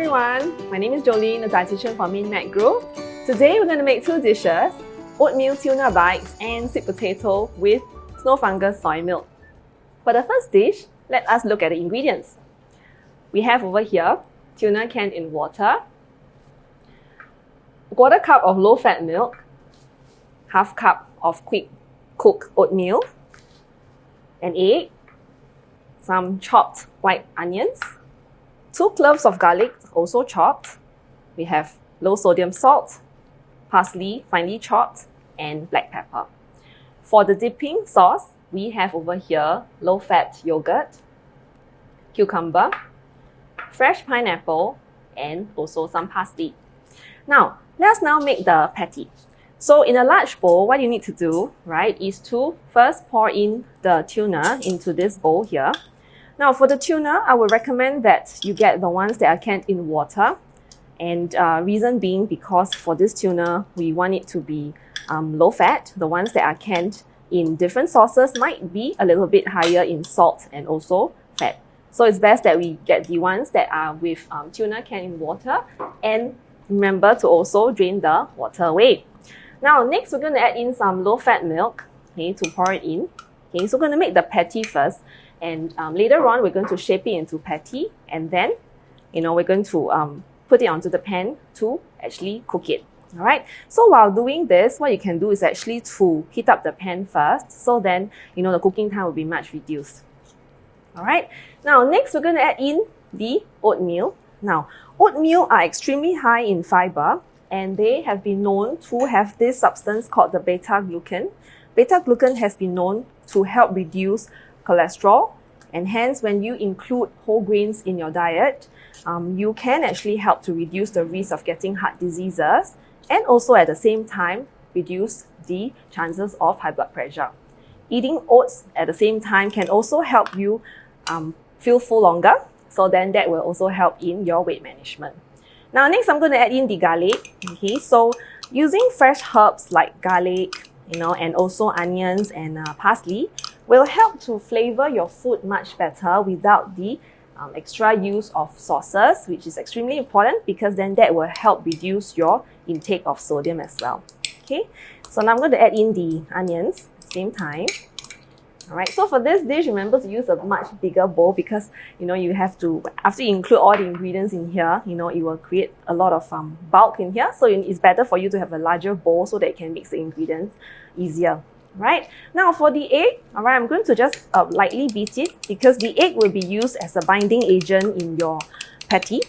everyone, my name is Jolyn, a dietitian for Minmed Group. Today we're going to make two dishes, oatmeal tuna bites and sweet potato with snow fungus soy milk. For the first dish, let us look at the ingredients. We have over here tuna canned in water, a quarter cup of low-fat milk, half cup of quick cooked oatmeal, an egg, some chopped white onions, 2 cloves of garlic, also chopped. We have low sodium salt, parsley, finely chopped, and black pepper. For the dipping sauce, we have over here low-fat yogurt, cucumber, fresh pineapple, and also some parsley. Now, let's now make the patty. So in a large bowl, what you need to do, right, is to first pour in the tuna into this bowl here. Now for the tuna, I would recommend that you get the ones that are canned in water. And reason being because for this tuna, we want it to be low fat. The ones that are canned in different sauces might be a little bit higher in salt and also fat. So it's best that we get the ones that are with tuna canned in water, and remember to also drain the water away. Now next we're going to add in some low-fat milk, okay, to pour it in. Okay, so we're going to make the patty first, and later on we're going to shape it into patty, and then we're going to put it onto the pan to actually cook it. Alright, so while doing this, what you can do is actually to heat up the pan first, so then the cooking time will be much reduced. Alright, now next we're going to add in the oatmeal. Now, oatmeal are extremely high in fiber, and they have been known to have this substance called the beta-glucan. Beta-glucan has been known to help reduce cholesterol, and hence when you include whole grains in your diet, you can actually help to reduce the risk of getting heart diseases, and also at the same time reduce the chances of high blood pressure. Eating oats at the same time can also help you feel full longer, so then that will also help in your weight management. Now next I'm going to add in the garlic. Okay, so using fresh herbs like garlic, and also onions and parsley will help to flavor your food much better without the extra use of sauces, which is extremely important because then that will help reduce your intake of sodium as well. Okay, so now I'm going to add in the onions at the same time. Alright, so for this dish, remember to use a much bigger bowl because you have to, after you include all the ingredients in here, it will create a lot of bulk in here. So it's better for you to have a larger bowl so that you can mix the ingredients easier. Right, now for the egg, alright, I'm going to just lightly beat it because the egg will be used as a binding agent in your patty.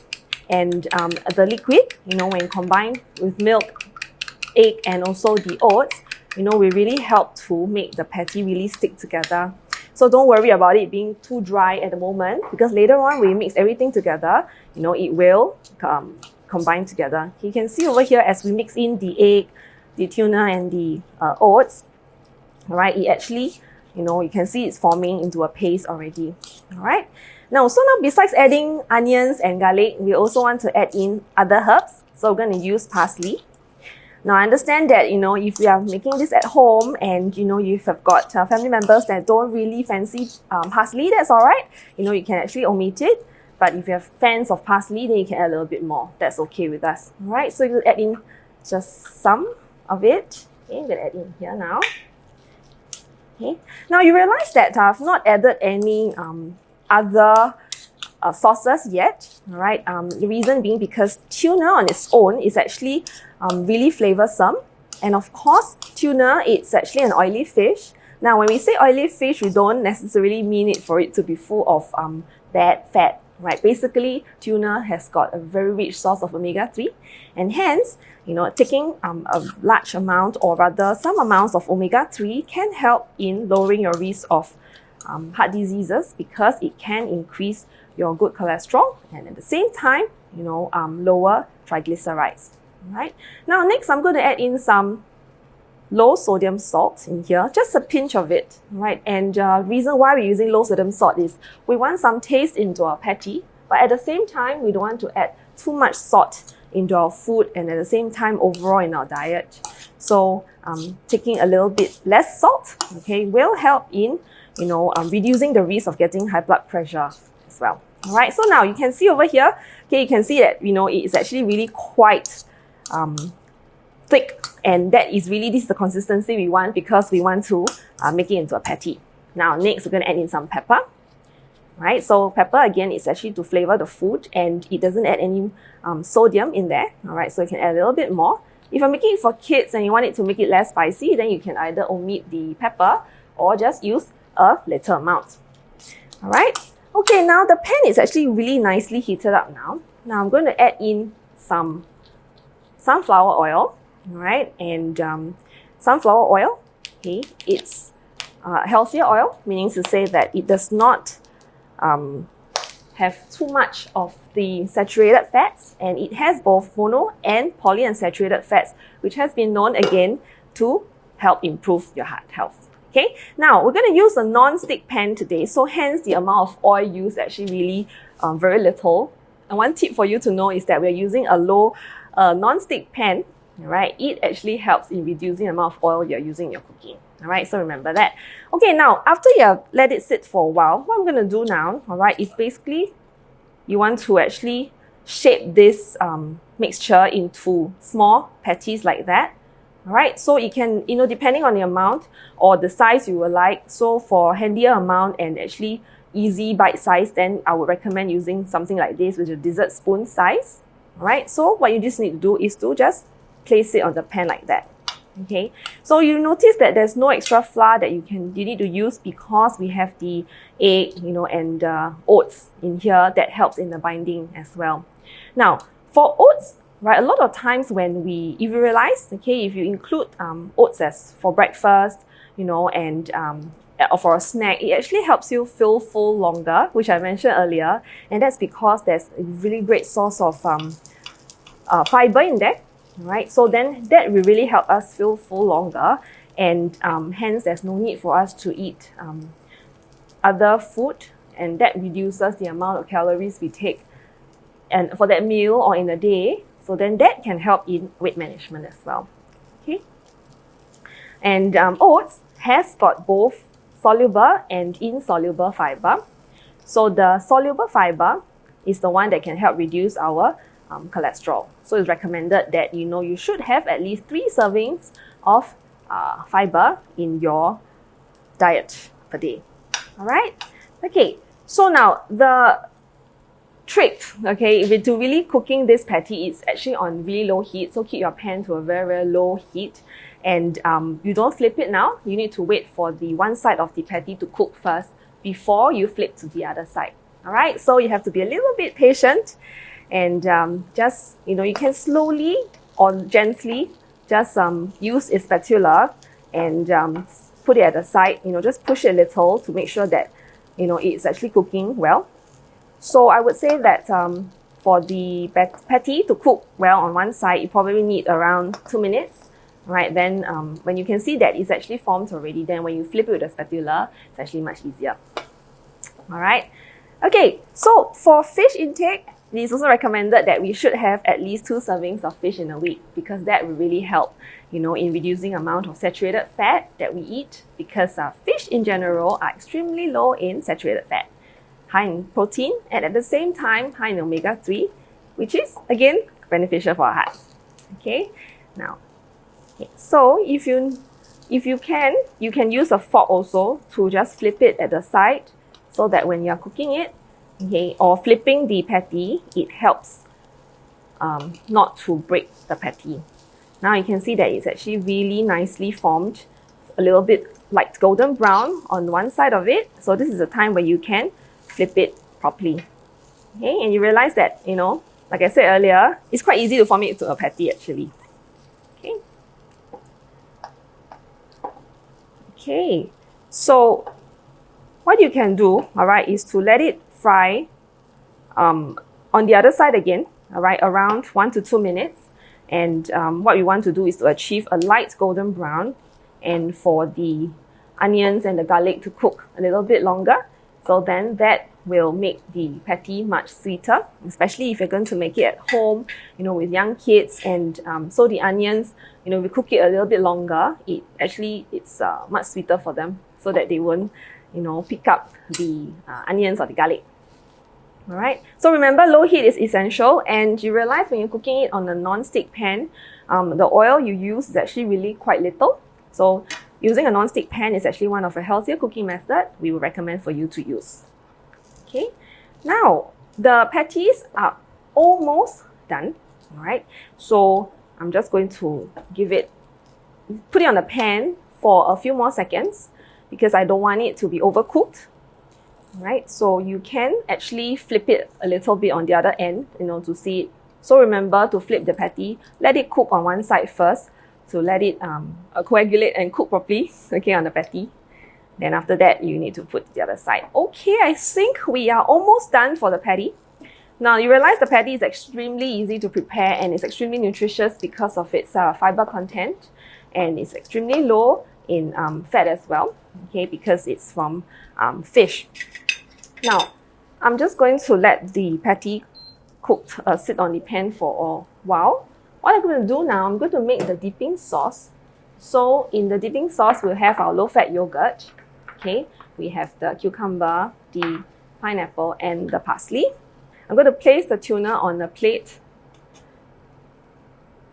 And the liquid, when combined with milk, egg, and also the oats, we really help to make the patty really stick together. So don't worry about it being too dry at the moment because later on when you mix everything together, it will combine together. You can see over here as we mix in the egg, the tuna, and the oats, alright, it actually, you can see it's forming into a paste already. Alright, now besides adding onions and garlic, we also want to add in other herbs. So we're going to use parsley. Now, I understand that, if you are making this at home and, you have got family members that don't really fancy parsley, that's all right. You can actually omit it. But if you have fans of parsley, then you can add a little bit more. That's okay with us. All right, so you add in just some of it. Okay, I'm going to add in here now. Okay. Now, you realize that I've not added any other sauces yet. All right, the reason being because tuna on its own is actually really flavorsome, and of course tuna, it's actually an oily fish. Now when we say oily fish, we don't necessarily mean it for it to be full of bad fat, right? Basically tuna has got a very rich source of omega-3, and hence taking a large amount, or rather some amounts of omega-3 can help in lowering your risk of heart diseases because it can increase your good cholesterol and at the same time, lower triglycerides. Right. Now next I'm going to add in some low sodium salt in here, just a pinch of it, right? And reason why we're using low sodium salt is we want some taste into our patty, but at the same time we don't want to add too much salt into our food and at the same time overall in our diet. So taking a little bit less salt, okay, will help in reducing the risk of getting high blood pressure as well. All right, so now you can see over here, okay, you can see that, it's actually really quite thick, and this is the consistency we want because we want to make it into a patty. Now, next, we're going to add in some pepper. Right, so pepper again is actually to flavor the food, and it doesn't add any sodium in there. All right, so you can add a little bit more. If you're making it for kids and you want it to make it less spicy, then you can either omit the pepper or just use a little amount. All right, okay, now the pan is actually really nicely heated up now. Now I'm going to add in some sunflower oil. All right, and sunflower oil, okay, it's healthier oil, meaning to say that it does not have too much of the saturated fats, and it has both mono and polyunsaturated fats, which has been known again to help improve your heart health. Okay, now we're going to use a non-stick pan today, so hence the amount of oil used actually really very little. And one tip for you to know is that we're using a low non-stick pan. Right, it actually helps in reducing the amount of oil you're using in your cooking. All right, so remember that. Okay, now after you have let it sit for a while, what I'm going to do now, all right, is basically you want to actually shape this mixture into small patties like that. All right, so you can, depending on the amount or the size you would like. So for handier amount and actually easy bite size, then I would recommend using something like this with a dessert spoon size. All right, so what you just need to do is to just place it on the pan like that. Okay, so you notice that there's no extra flour that you need to use because we have the egg, and oats in here that helps in the binding as well. Now, for oats, right, a lot of times if you realize, okay, if you include oats as for breakfast, and or for a snack, it actually helps you feel full longer, which I mentioned earlier, and that's because there's a really great source of fiber in there. Right, so then that will really help us feel full longer, and hence there's no need for us to eat other food, and that reduces the amount of calories we take and for that meal or in a day. So then that can help in weight management as well. Okay, and oats has got both soluble and insoluble fiber. So the soluble fiber is the one that can help reduce our cholesterol. So it's recommended that you should have at least 3 servings of fiber in your diet per day. All right. Okay. So now the trick, okay, to really cooking this patty is actually on really low heat. So keep your pan to a very, very low heat, and you don't flip it now. You need to wait for the one side of the patty to cook first before you flip to the other side. All right. So you have to be a little bit patient. And just, you can slowly or gently just use a spatula and put it at the side, just push it a little to make sure that, it's actually cooking well. So I would say that for the patty to cook well on one side, you probably need around 2 minutes. Right, then when you can see that it's actually formed already, then when you flip it with a spatula, it's actually much easier. All right. Okay, so for fish intake, it is also recommended that we should have at least 2 servings of fish in a week, because that will really help, in reducing the amount of saturated fat that we eat, because fish in general are extremely low in saturated fat, high in protein, and at the same time high in omega-3, which is again beneficial for our heart. Okay, now, so if you can use a fork also to just flip it at the side, so that when you are cooking it, okay, or flipping the patty, it helps not to break the patty. Now you can see that it's actually really nicely formed, a little bit like golden brown on one side of it. So this is the time where you can flip it properly. Okay, and you realize that, like I said earlier, it's quite easy to form it into a patty actually. Okay. Okay, so what you can do, all right, is to let it fry on the other side again, all right, around 1 to 2 minutes. And what we want to do is to achieve a light golden brown, and for the onions and the garlic to cook a little bit longer. So then that will make the patty much sweeter, especially if you're going to make it at home, with young kids. And so the onions, we cook it a little bit longer, it's much sweeter for them, so that they won't, pick up the onions or the garlic. Alright, so remember low heat is essential, and you realize when you're cooking it on a non-stick pan, the oil you use is actually really quite little. So using a non-stick pan is actually one of a healthier cooking method we would recommend for you to use. Okay, now the patties are almost done. Alright, so I'm just going to put it on the pan for a few more seconds because I don't want it to be overcooked. Right, so you can actually flip it a little bit on the other end, to see it. So remember to flip the patty, let it cook on one side first to let it coagulate and cook properly, okay, on the patty. Then after that, you need to put the other side. Okay, I think we are almost done for the patty. Now you realize the patty is extremely easy to prepare and it's extremely nutritious because of its fiber content, and it's extremely low in fat as well, okay, because it's from fish. Now, I'm just going to let the patty sit on the pan for a while. What I'm going to do now, I'm going to make the dipping sauce. So in the dipping sauce, we'll have our low-fat yogurt. Okay, we have the cucumber, the pineapple, and the parsley. I'm going to place the tuna on a plate.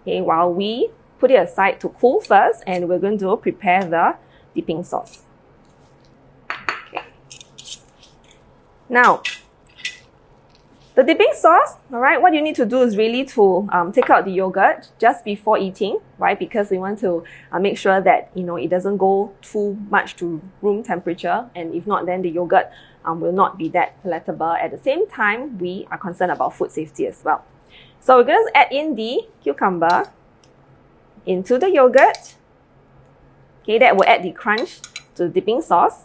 Okay, while we put it aside to cool first, and we're going to prepare the dipping sauce. Now, the dipping sauce, all right, what you need to do is really to take out the yogurt just before eating, right? Because we want to make sure that, it doesn't go too much to room temperature. And if not, then the yogurt will not be that palatable. At the same time, we are concerned about food safety as well. So we're going to add in the cucumber into the yogurt. Okay, that will add the crunch to the dipping sauce.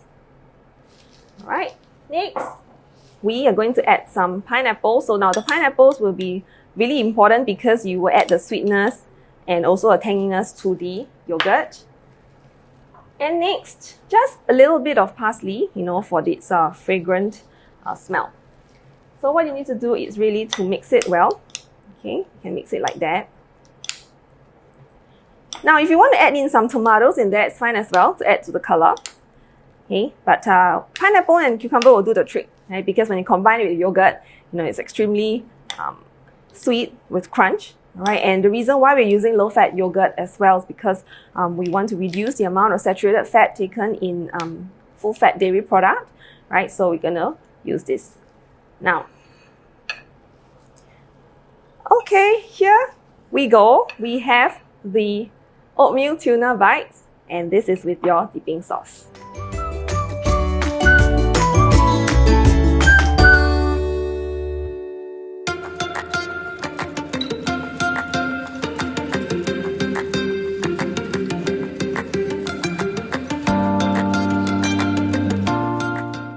All right, next, we are going to add some pineapple. So now the pineapples will be really important because you will add the sweetness and also a tanginess to the yogurt. And next, just a little bit of parsley, for this fragrant smell. So what you need to do is really to mix it well. Okay, you can mix it like that. Now, if you want to add in some tomatoes in there, it's fine as well to add to the color. Okay, but pineapple and cucumber will do the trick, right? Because when you combine it with yogurt, it's extremely sweet with crunch, right? And the reason why we're using low-fat yogurt as well is because we want to reduce the amount of saturated fat taken in full-fat dairy product, right? So we're gonna use this now. Okay, here we go. We have the oatmeal tuna bites, and this is with your dipping sauce.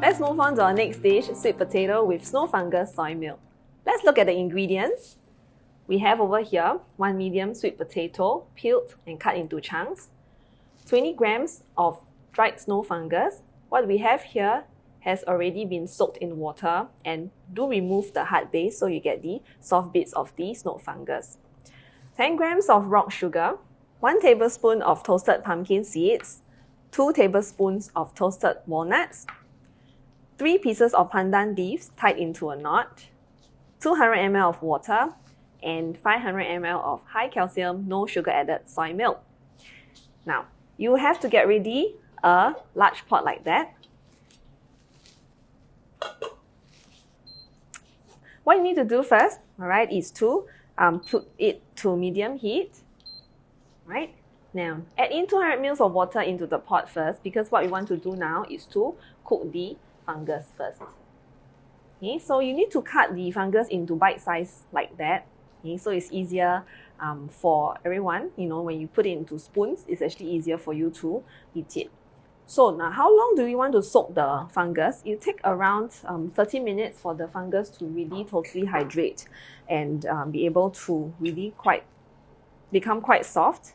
Let's move on to our next dish, sweet potato with snow fungus soy milk. Let's look at the ingredients. We have over here 1 medium sweet potato, peeled and cut into chunks, 20 grams of dried snow fungus. What we have here has already been soaked in water, and do remove the hard base so you get the soft bits of the snow fungus. 10 grams of rock sugar, 1 tablespoon of toasted pumpkin seeds, 2 tablespoons of toasted walnuts, 3 pieces of pandan leaves tied into a knot, 200 ml of water, and 500 ml of high calcium, no sugar added soy milk. Now, you have to get ready a large pot like that. What you need to do first, alright, is to put it to medium heat. Right? Now, add in 200 ml of water into the pot first, because what we want to do now is to cook the fungus first. Okay, so you need to cut the fungus into bite size like that. Okay, so it's easier for everyone. When you put it into spoons, it's actually easier for you to eat it. So now, how long do we want to soak the fungus? It take around 30 minutes for the fungus to really totally hydrate and be able to really become quite soft.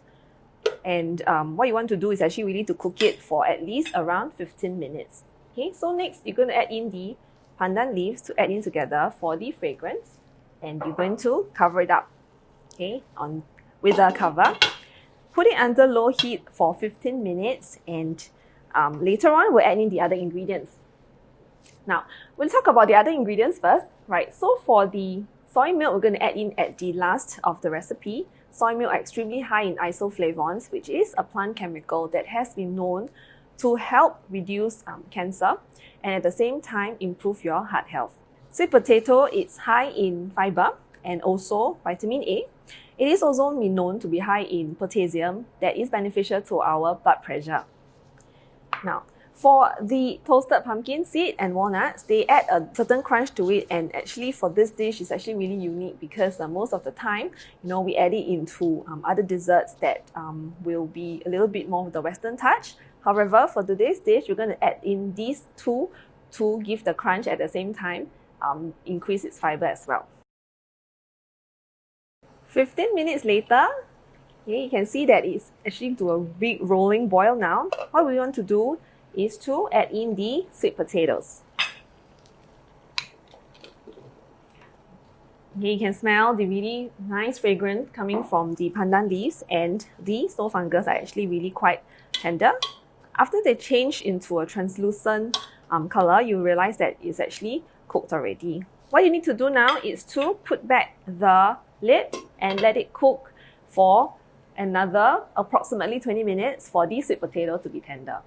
And what you want to do is actually really to cook it for at least around 15 minutes. Okay, so next you're going to add in the pandan leaves to add in together for the fragrance. And you're going to cover it up, okay, with a cover. Put it under low heat for 15 minutes, and later on we'll add in the other ingredients. Now, we'll talk about the other ingredients first, right? So for the soy milk, we're going to add in at the last of the recipe. Soy milk are extremely high in isoflavones, which is a plant chemical that has been known to help reduce cancer and at the same time improve your heart health. Sweet potato is high in fiber and also vitamin A. It is also been known to be high in potassium that is beneficial to our blood pressure. Now, for the toasted pumpkin seed and walnuts, they add a certain crunch to it, and actually for this dish, it's actually really unique because most of the time, we add it into other desserts that will be a little bit more of the Western touch. However, for today's dish, we're going to add in these two to give the crunch at the same time, increase its fiber as well. 15 minutes later, you can see that it's actually to a big rolling boil now. What we want to do is to add in the sweet potatoes. Okay, you can smell the really nice fragrance coming from the pandan leaves, and the snow fungus are actually really quite tender. After they change into a translucent color, you realize that it's actually cooked already. What you need to do now is to put back the lid and let it cook for another approximately 20 minutes for the sweet potato to be tender.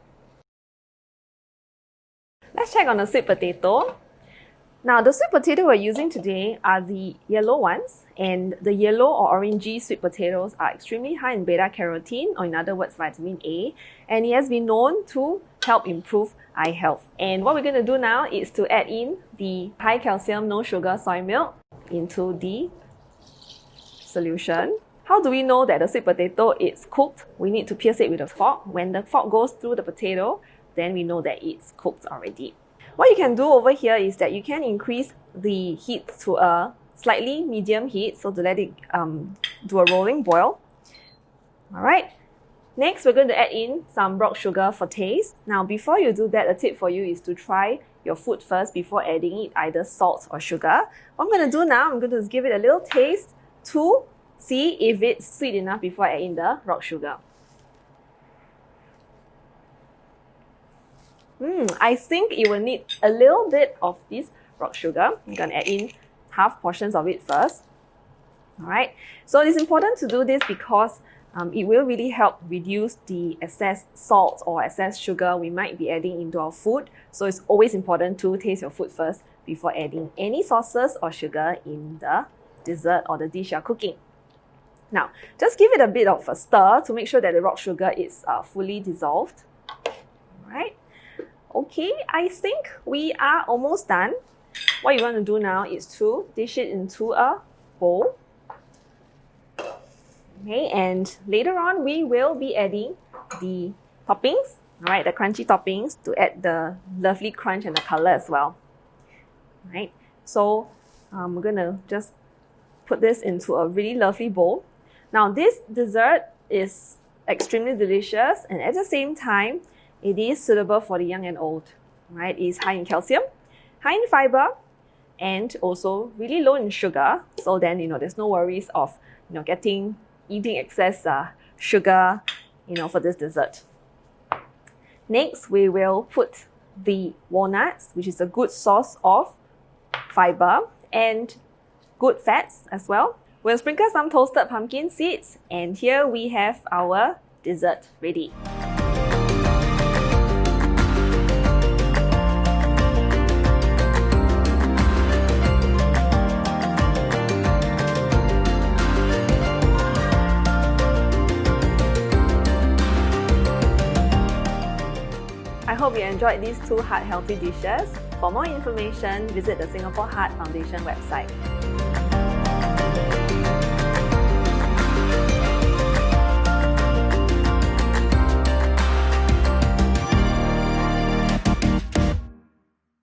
Let's check on the sweet potato. Now, the sweet potato we're using today are the yellow ones, and the yellow or orangey sweet potatoes are extremely high in beta-carotene, or in other words, vitamin A, and it has been known to help improve eye health. And what we're going to do now is to add in the high calcium, no sugar soy milk into the solution. How do we know that the sweet potato is cooked? We need to pierce it with a fork. When the fork goes through the potato, then we know that it's cooked already. What you can do over here is that you can increase the heat to a slightly medium heat, so to let it do a rolling boil. Alright, next we're going to add in some rock sugar for taste. Now before you do that, a tip for you is to try your food first before adding it either salt or sugar. What I'm going to do now, I'm going to give it a little taste to see if it's sweet enough before I add in the rock sugar. I think it will need a little bit of this rock sugar. I'm going to add in half portions of it first. Alright, so it's important to do this because it will really help reduce the excess salt or excess sugar we might be adding into our food. So it's always important to taste your food first before adding any sauces or sugar in the dessert or the dish you're cooking. Now, just give it a bit of a stir to make sure that the rock sugar is fully dissolved. Alright. Okay, I think we are almost done. What you want to do now is to dish it into a bowl. Okay, and later on we will be adding the toppings, alright, the crunchy toppings to add the lovely crunch and the color as well. Alright, so we're gonna just put this into a really lovely bowl. Now this dessert is extremely delicious, and at the same time, it is suitable for the young and old, right? It is high in calcium, high in fiber, and also really low in sugar. So then, there's no worries of, eating excess sugar, for this dessert. Next, we will put the walnuts, which is a good source of fiber and good fats as well. We'll sprinkle some toasted pumpkin seeds, and here we have our dessert ready. I hope you enjoyed these two heart-healthy dishes. For more information, visit the Singapore Heart Foundation website.